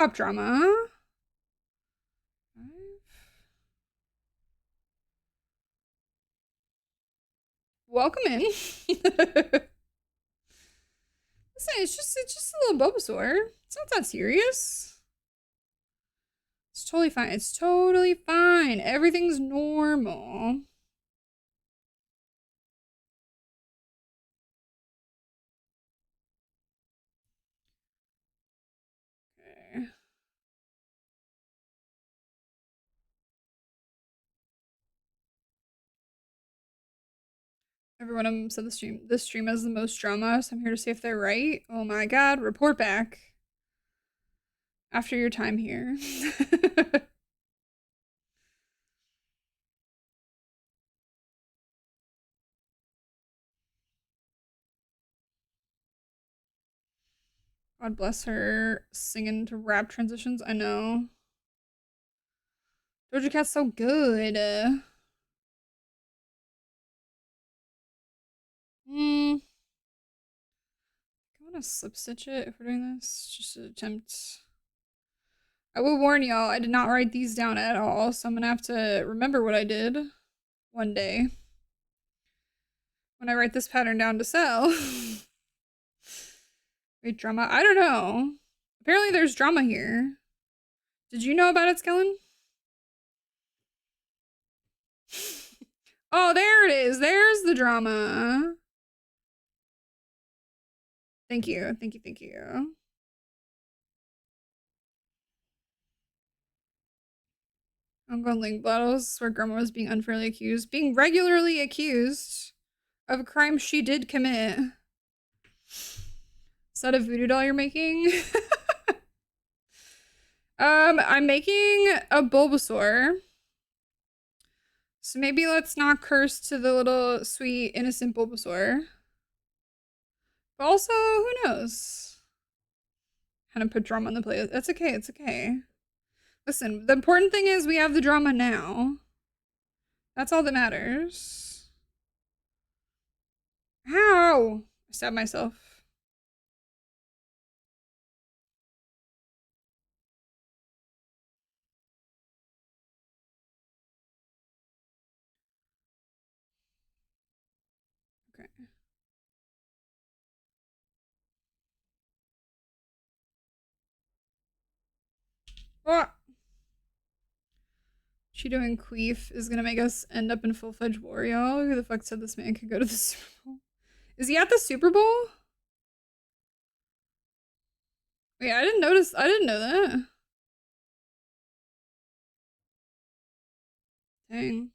Stop drama. Welcome in. Listen, it's just a little Bulbasaur. It's not that serious. It's totally fine. It's totally fine. Everything's normal. Okay. Everyone said this stream has the most drama, so I'm here to see if they're right. Oh my god, report back. After your time here. God bless her singing to rap transitions. I know. Doja Cat's so good. I want to slip stitch it if we're doing this. Just an attempt. I will warn y'all, I did not write these down at all, so I'm gonna have to remember what I did one day when I write this pattern down to sell. Wait, drama? I don't know. Apparently there's drama here. Did you know about it, Skellen? Oh, there it is. There's the drama. Thank you. Thank you. Thank you. Ongoing link battles where Grandma was being unfairly accused. Being regularly accused of a crime she did commit. Is that a voodoo doll you're making? I'm making a Bulbasaur. So maybe let's not curse to the little sweet innocent Bulbasaur. But also, who knows? Kind of put drama on the plate. That's okay, it's okay. Listen, the important thing is we have the drama now. That's all that matters. Ow! I stabbed myself. Okay. Ah! She doing queef is gonna make us end up in full-fledged Wario. Who the fuck said this man could go to the Super Bowl? Is he at the Super Bowl? Wait, I didn't notice. I didn't know that. Dang.